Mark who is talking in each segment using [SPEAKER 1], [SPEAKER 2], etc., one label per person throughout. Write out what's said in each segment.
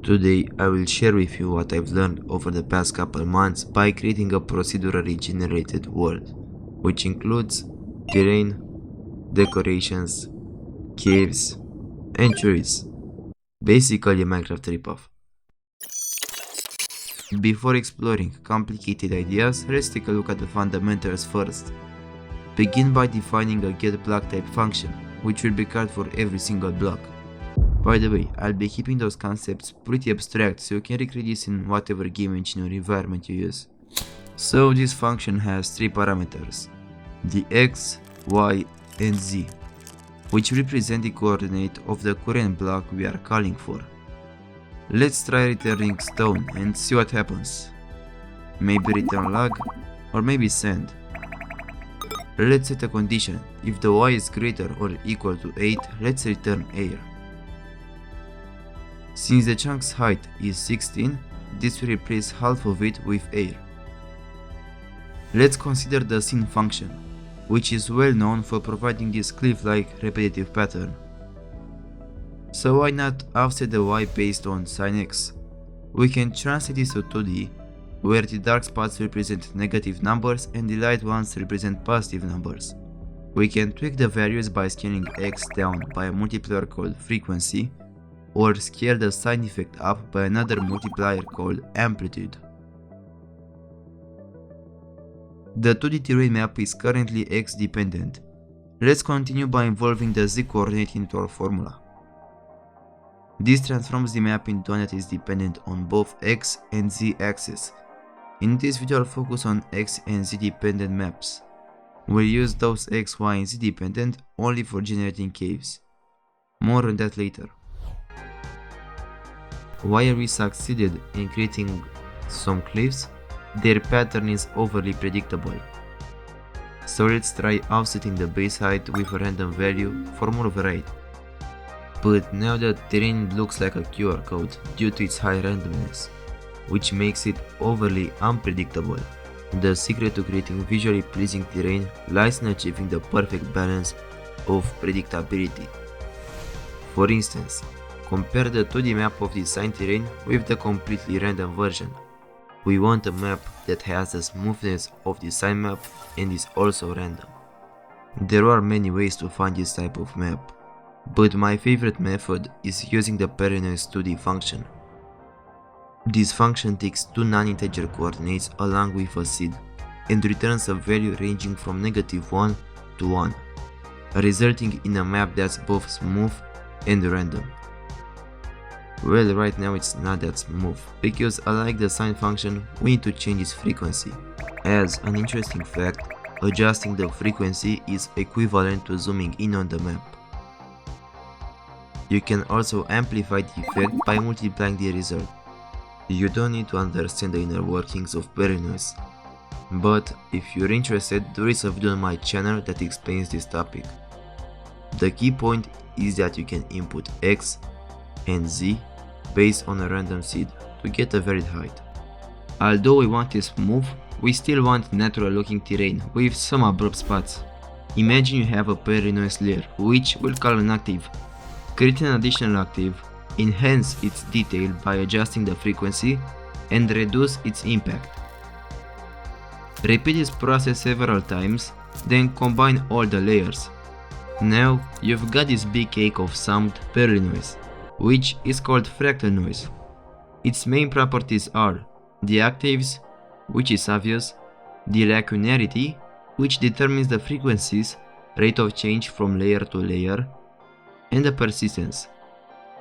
[SPEAKER 1] Today I will share with you what I've learned over the past couple months by creating a procedurally generated world, which includes terrain, decorations, caves, and trees. Basically a Minecraft ripoff. Before exploring complicated ideas, let's take a look at the fundamentals first. Begin by defining a getBlock type function, which will be called for every single block. By the way, I'll be keeping those concepts pretty abstract so you can recreate this in whatever game engine or environment you use. So this function has three parameters, the x, y, and z, which represent the coordinate of the current block we are calling for. Let's try returning stone and see what happens. Maybe return log, or maybe sand. Let's set a condition. If the y is greater or equal to 8, let's return air. Since the chunk's height is 16, this will replace half of it with air. Let's consider the sin function, which is well known for providing this cliff-like repetitive pattern. So why not offset the y based on sin x? We can translate this to 2D, where the dark spots represent negative numbers and the light ones represent positive numbers. We can tweak the values by scaling x down by a multiplier called frequency, or scale the sine effect up by another multiplier called amplitude. The 2D terrain map is currently x dependent. Let's continue by involving the z coordinate into our formula. This transforms the map into one that is dependent on both x and z axes. In this video I'll focus on x and z dependent maps. We'll use those x, y and z dependent only for generating caves. More on that later. While we succeeded in creating some cliffs, their pattern is overly predictable. So let's try offsetting the base height with a random value for more variety. But now the terrain looks like a QR code due to its high randomness, which makes it overly unpredictable. The secret to creating visually pleasing terrain lies in achieving the perfect balance of predictability. For instance, compare the 2D map of the sign terrain with the completely random version. We want a map that has the smoothness of the sign map and is also random. There are many ways to find this type of map, but my favorite method is using the Perinoise 2D function. This function takes two non-integer coordinates along with a seed and returns a value ranging from -1 to 1, resulting in a map that's both smooth and random. Well, right now it's not that smooth, because unlike the sine function, we need to change its frequency. As an interesting fact, adjusting the frequency is equivalent to zooming in on the map. You can also amplify the effect by multiplying the result. You don't need to understand the inner workings of Perinoise, but if you're interested, there is a video on my channel that explains this topic. The key point is that you can input x and z based on a random seed to get a varied height. Although we want it smooth, we still want natural looking terrain with some abrupt spots. Imagine you have a Perinoise layer, which we'll call an octave. Create an additional octave, enhance its detail by adjusting the frequency, and reduce its impact. Repeat this process several times, then combine all the layers. Now you've got this big cake of summed Perinoise, which is called fractal noise. Its main properties are the octaves, which is obvious, the lacunarity, which determines the frequencies, rate of change from layer to layer, and the persistence,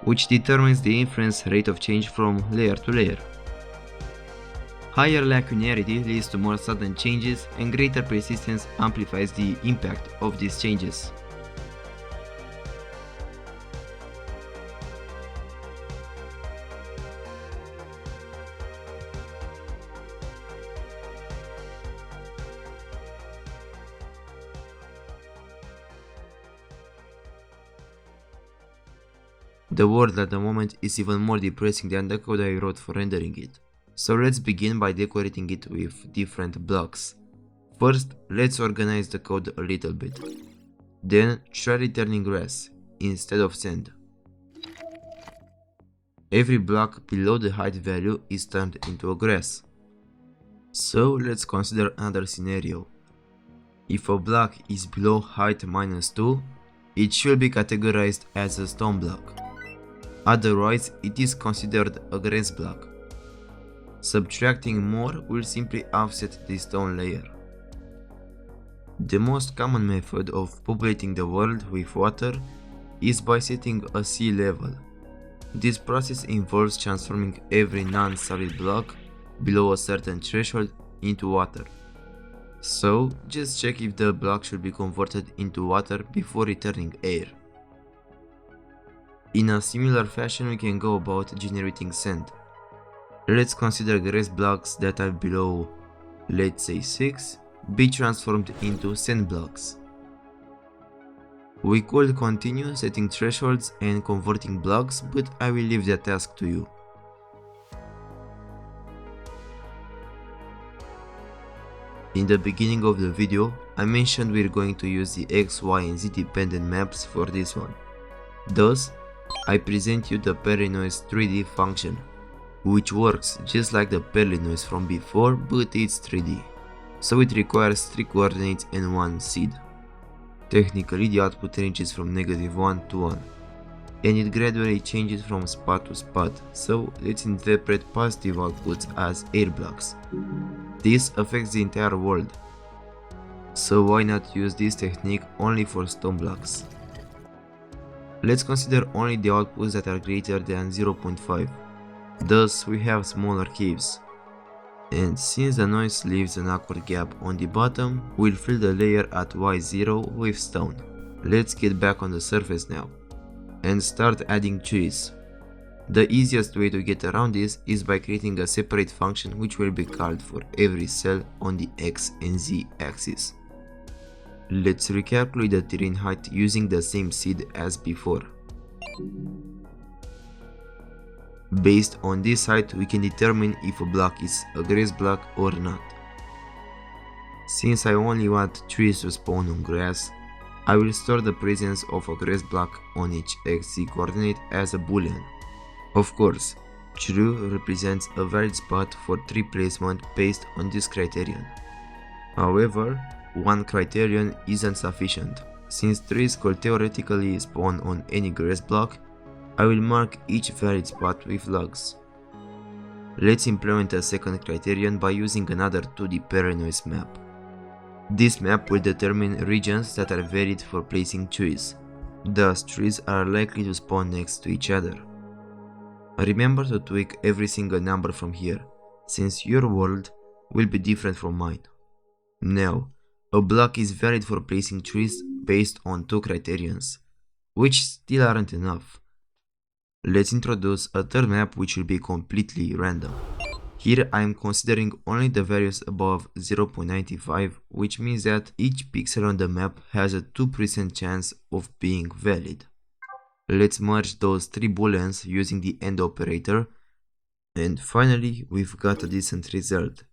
[SPEAKER 1] which determines the inference rate of change from layer to layer. Higher lacunarity leads to more sudden changes, and greater persistence amplifies the impact of these changes. The world at the moment is even more depressing than the code I wrote for rendering it. So let's begin by decorating it with different blocks. First, let's organize the code a little bit. Then try returning grass instead of sand. every block below the height value is turned into a grass. So let's consider another scenario. If a block is below height -2, it should be categorized as a stone block. Otherwise, it is considered a grass block. Subtracting more will simply offset the stone layer. The most common method of populating the world with water is by setting a sea level. This process involves transforming every non-solid block below a certain threshold into water. So, just check if the block should be converted into water before returning air. In a similar fashion, we can go about generating sand. Let's consider grass blocks that are below, let's say 6, be transformed into sand blocks. We could continue setting thresholds and converting blocks, but I will leave that task to you. In the beginning of the video, I mentioned we're going to use the X, Y and Z dependent maps for this one. Thus, I present you the Perlinoise 3D function, which works just like the Perlinoise from before, but it's 3D. So it requires 3 coordinates and 1 seed. Technically, the output ranges from -1 to 1, and it gradually changes from spot to spot, so let's interpret positive outputs as air blocks. This affects the entire world, so why not use this technique only for stone blocks? Let's consider only the outputs that are greater than 0.5, thus we have smaller caves. And since the noise leaves an awkward gap on the bottom, we'll fill the layer at Y0 with stone. Let's get back on the surface now and start adding trees. The easiest way to get around this is by creating a separate function which will be called for every cell on the X and Z axis. Let's recalculate the terrain height using the same seed as before. Based on this height, we can determine if a block is a grass block or not. Since I only want trees to spawn on grass, I will store the presence of a grass block on each XZ coordinate as a boolean. Of course, true represents a valid spot for tree placement based on this criterion. However, one criterion isn't sufficient. Since trees could theoretically spawn on any grass block, I will mark each valid spot with logs. Let's implement a second criterion by using another 2D Perlinoise map. This map will determine regions that are valid for placing trees. Thus, trees are likely to spawn next to each other. Remember to tweak every single number from here, since your world will be different from mine. Now, a block is valid for placing trees based on 2 criterions, which still aren't enough. Let's introduce a third map which will be completely random. Here I am considering only the values above 0.95, which means that each pixel on the map has a 2% chance of being valid. Let's merge those 3 booleans using the AND operator, and finally we've got a decent result.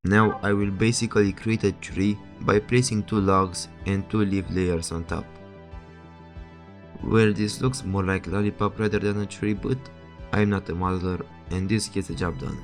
[SPEAKER 1] Now I will basically create a tree by placing 2 logs and 2 leaf layers on top. Well, this looks more like a lollipop rather than a tree, but I'm not a modeler and this gets the job done.